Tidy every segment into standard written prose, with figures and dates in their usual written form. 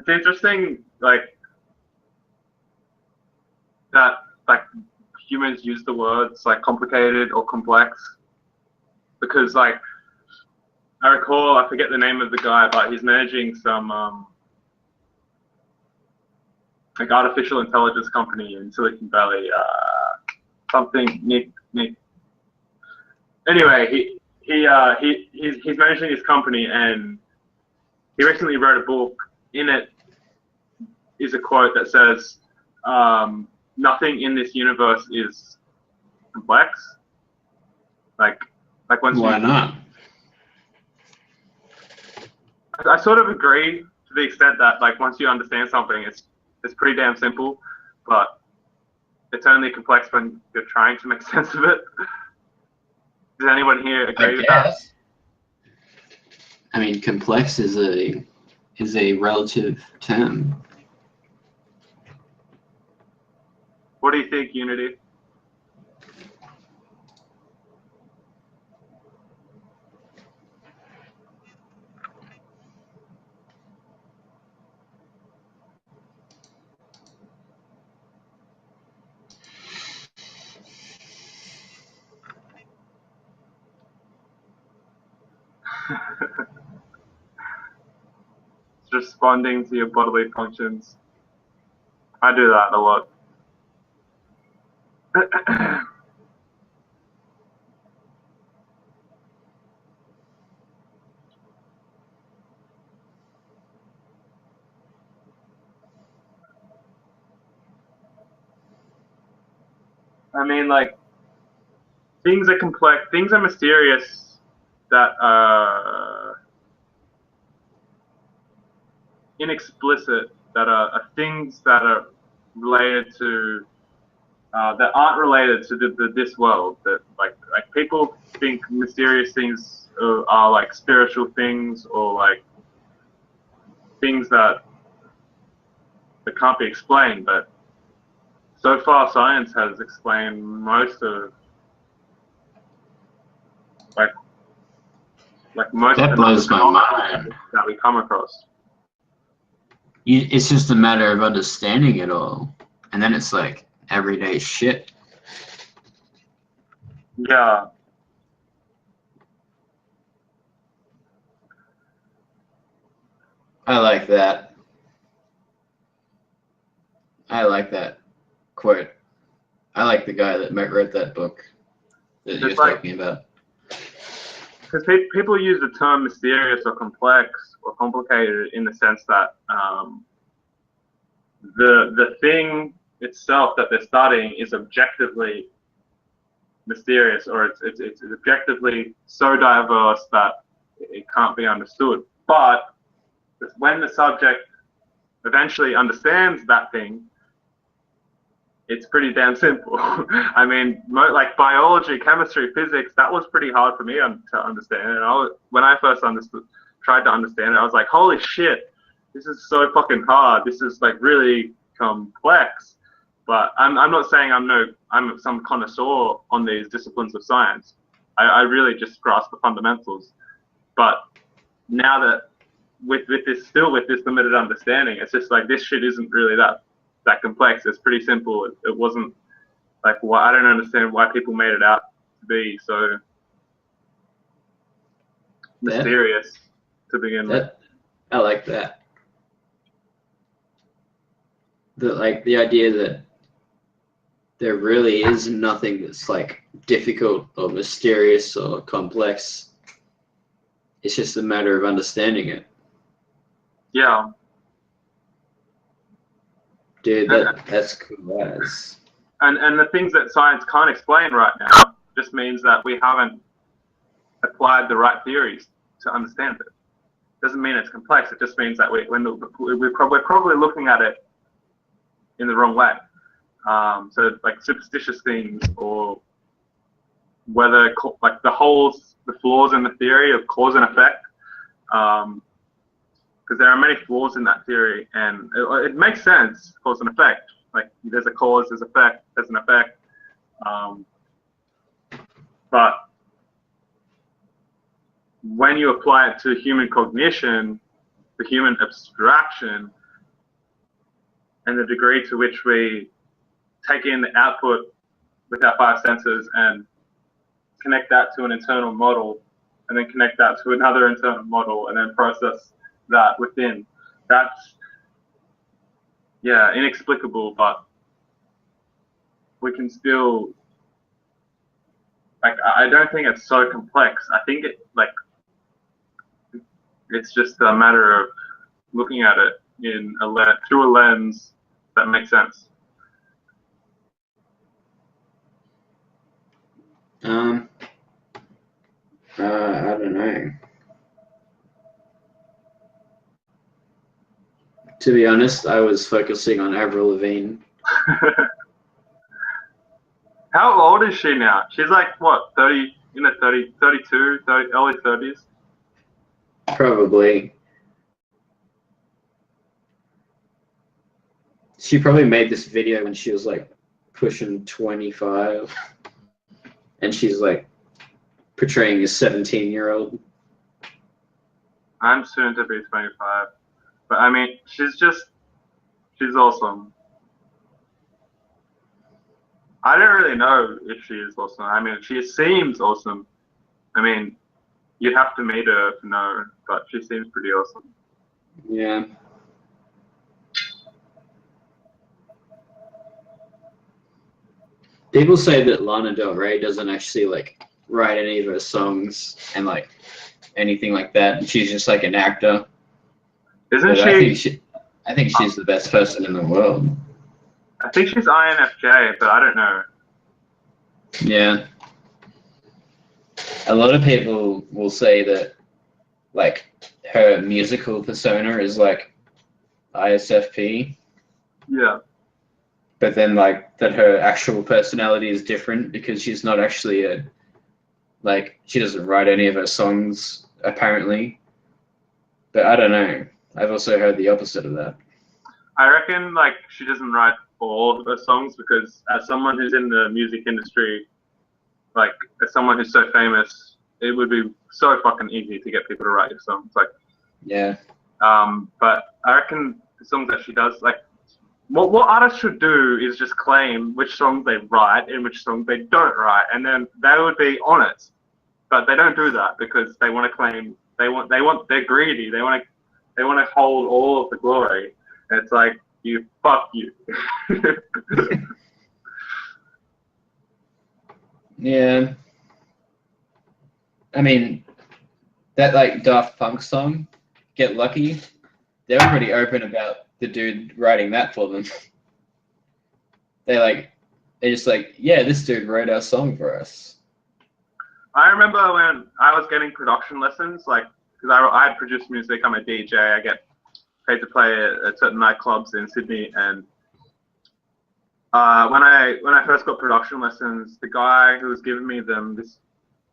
It's interesting, like that, like humans use the words like complicated or complex, because like I recall, I forget the name of the guy, but he's managing some like artificial intelligence company in Silicon Valley. Something Nick. Anyway, he's managing his company, and he recently wrote a book. In it is a quote that says, "Nothing in this universe is complex." Like once. Why not? I sort of agree to the extent that like once you understand something, it's pretty damn simple, but it's only complex when you're trying to make sense of it. Does anyone here agree with that? I mean, complex is a relative term. What do you think, Unity? Responding to your bodily functions. I do that a lot. I mean, like, things are complex, things are mysterious that are inexplicit, that are things that are related to, that aren't related to this world. That like people think mysterious things are like spiritual things, or like things that can't be explained, but so far science has explained most of like most that of blows the my mind that we come across. It's just a matter of understanding it all, and then it's like everyday shit. Yeah. I like that. I like that quote. I like the guy that wrote that book that you're talking about. Because people use the term mysterious or complex or complicated in the sense that the thing itself that they're studying is objectively mysterious, or it's objectively so diverse that it can't be understood. But when the subject eventually understands that thing, it's pretty damn simple. I mean, like biology, chemistry, physics, that was pretty hard for me to understand. And when I first tried to understand it, I was like, holy shit, this is so fucking hard. This is like really complex. But I'm not saying I'm some connoisseur on these disciplines of science. I really just grasp the fundamentals. But now that with this limited understanding, it's just like this shit isn't really that complex. It's pretty simple. It wasn't like I don't understand why people made it out to be so mysterious to begin with. I like that. The idea that there really is nothing that's like difficult or mysterious or complex. It's just a matter of understanding it. Yeah. Dude, that's cool as. And the things that science can't explain right now just means that we haven't applied the right theories to understand it. Doesn't mean it's complex. It just means that we're probably looking at it in the wrong way. So like superstitious things, or whether like the flaws in the theory of cause and effect. Because there are many flaws in that theory, and it makes sense, cause and effect. Like there's a cause, there's effect, there's an effect. But when you apply it to human cognition, the human abstraction, and the degree to which we take in the output with our five senses and connect that to an internal model, and then connect that to another internal model, and then process that within. That's, yeah, inexplicable, but we can still, like, I don't think it's so complex. I think it's just a matter of looking at it through a lens that makes sense. I don't know. To be honest, I was focusing on Avril Lavigne. How old is she now? She's like, what, 30, 32, early 30s? Probably. She probably made this video when she was like pushing 25. And she's like portraying a 17-year-old. I'm soon to be 25. But I mean, she's awesome. I don't really know if she is awesome. I mean, she seems awesome. I mean, you'd have to meet her to know, but she seems pretty awesome. Yeah. People say that Lana Del Rey doesn't actually like write any of her songs and like anything like that, and she's just like an actor. Isn't she? I think she's the best person in the world. I think she's INFJ, but I don't know. Yeah. A lot of people will say that like her musical persona is like ISFP. Yeah. But then like that her actual personality is different because she's not actually she doesn't write any of her songs apparently. But I don't know. I've also heard the opposite of that. I reckon like she doesn't write all of her songs because as someone who's in the music industry, like as someone who's so famous, it would be so fucking easy to get people to write your songs. Like, yeah. But I reckon the songs that she does, like, what artists should do is just claim which songs they write and which songs they don't write, and then they would be honest. But they don't do that because they want to claim they're greedy. They want to hold all of the glory. And it's like, fuck you. Yeah. I mean, that like Daft Punk song, Get Lucky, they were pretty open about the dude writing that for them. They're just like, yeah, this dude wrote our song for us. I remember when I was getting production lessons, like, because I produce music, I'm a DJ, I get paid to play at certain nightclubs in Sydney, and when I first got production lessons, the guy who was giving me them, this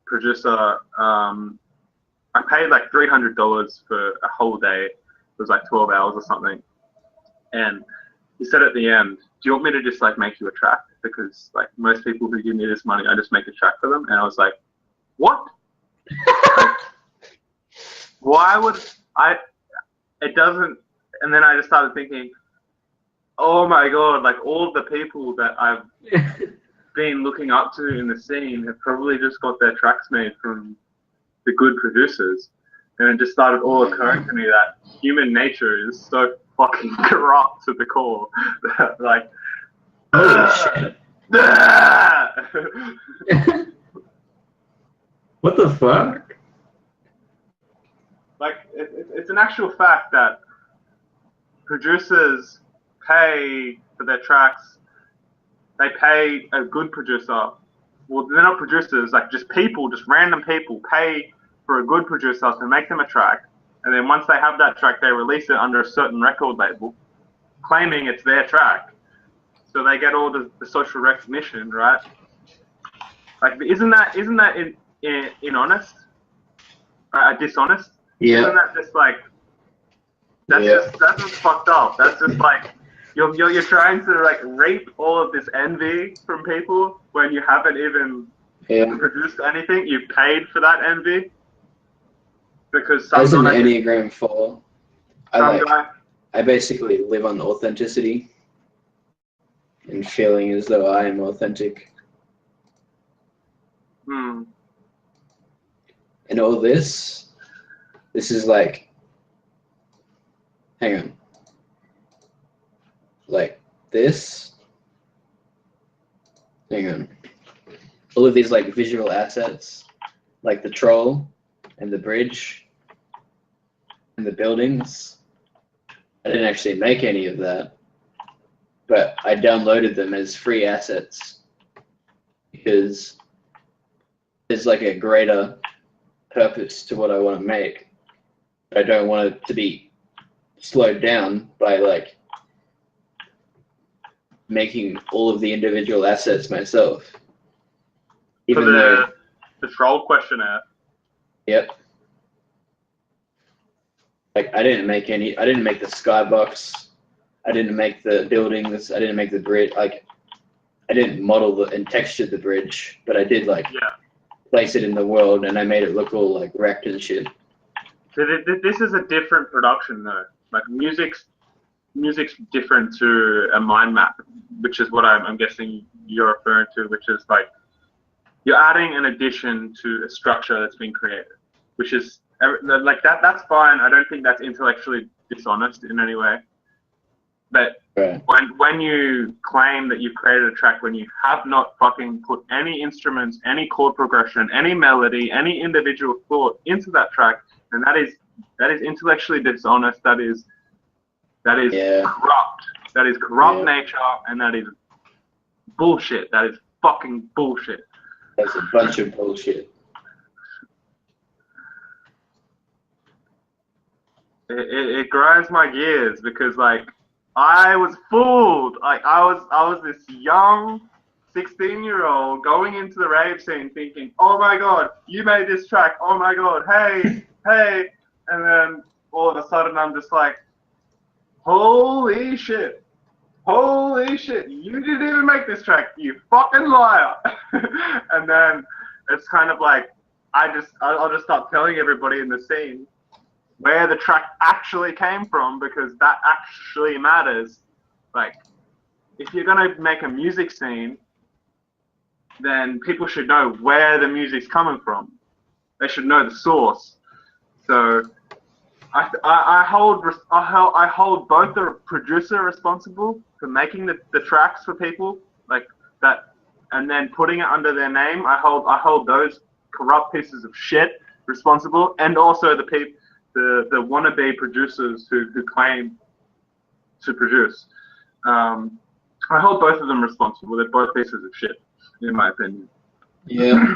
producer, I paid like $300 for a whole day. It was like 12 hours or something. And he said at the end, do you want me to just like make you a track? Because like most people who give me this money, I just make a track for them. And I was like, what? Like, why would it doesn't, and then I just started thinking, oh my God, like all the people that I've been looking up to in the scene have probably just got their tracks made from the good producers. And it just started all occurring to me that human nature is so fucking corrupt to the core. Like, holy shit. What the fuck? Like, it's an actual fact that producers pay for their tracks. They pay a good producer. Well, they're not producers, like just people, just random people pay for a good producer to make them a track. And then once they have that track, they release it under a certain record label, claiming it's their track. So they get all the social recognition, right? Like, isn't that inhonest? Dishonest? Yeah. Isn't that just like, that's just fucked up. That's just like, you're trying to like reap all of this envy from people when you haven't even produced anything. You paid for that envy because as an Enneagram 4, I basically live on authenticity. and feeling as though I am authentic. Hmm. And all this is like, hang on, like this, hang on, all of these like visual assets, like the troll and the bridge and the buildings. I didn't actually make any of that, but I downloaded them as free assets because there's like a greater purpose to what I want to make. I don't want it to be slowed down by like making all of the individual assets myself. Even For though, the troll questionnaire. yep. Like I didn't make the skybox. I didn't make the buildings. I didn't make the bridge. Like I didn't model and texture the bridge, but I did like place it in the world, and I made it look all like wrecked and shit. So this is a different production though. Like music's different to a mind map, which is what I'm guessing you're referring to, which is like you're adding an addition to a structure that's been created, which is like that. That's fine. I don't think that's intellectually dishonest in any way. But Right. when you claim that you've created a track when you have not fucking put any instruments, any chord progression, any melody, any individual thought into that track, then that is intellectually dishonest. That is corrupt. That is corrupt nature, and that is bullshit. That is fucking bullshit. That's a bunch of bullshit. It grinds my gears because like I was fooled. Like I was this young 16-year-old going into the rave scene thinking, oh my god, you made this track. Oh my god, hey, hey. And then all of a sudden I'm just like, holy shit. Holy shit, you didn't even make this track, you fucking liar. And then it's kind of like, I'll just start telling everybody in the scene where the track actually came from, because that actually matters. Like, if you're gonna make a music scene, then people should know where the music's coming from. They should know the source. So I hold both the producer responsible for making the tracks for people like that, and then putting it under their name. I hold those corrupt pieces of shit responsible, and also the wannabe producers who claim to produce. I hold both of them responsible. They're both pieces of shit, in my opinion. Yeah,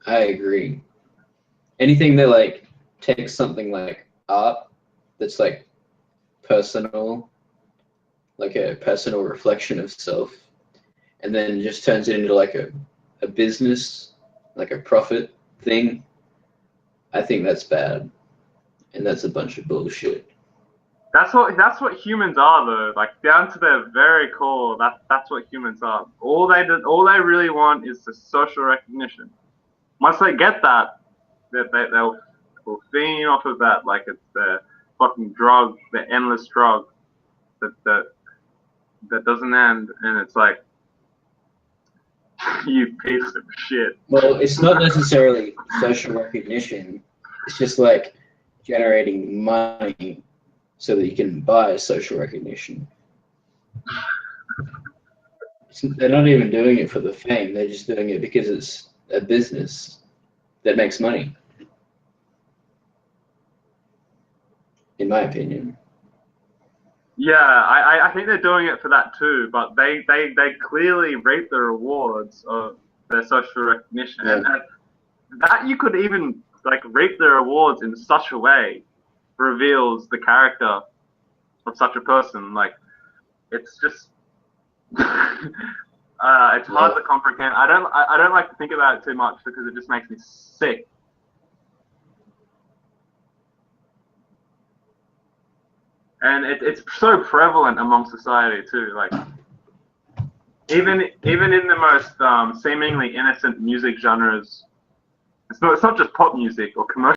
I agree. Anything that like takes something like art that's like personal, like a personal reflection of self, and then just turns it into like a business, like a profit thing, I think that's bad. And that's a bunch of bullshit. That's what humans are though. Like down to their very core, that's what humans are. All they really want is the social recognition. Once they get that, they'll feed off of that like it's their fucking drug, the endless drug that doesn't end. And it's like, you piece of shit. Well, it's not necessarily social recognition. It's just like generating money so that you can buy social recognition. They're not even doing it for the fame. They're just doing it because it's a business that makes money, in my opinion. Yeah, I think they're doing it for that too, but they clearly reap the rewards of their social recognition. Yeah. And that you could even like reap the rewards in such a way reveals the character of such a person. Like, it's just it's hard to comprehend. I don't like to think about it too much because it just makes me sick. And it's so prevalent among society too. Like, even in the most seemingly innocent music genres, it's not just pop music or commercial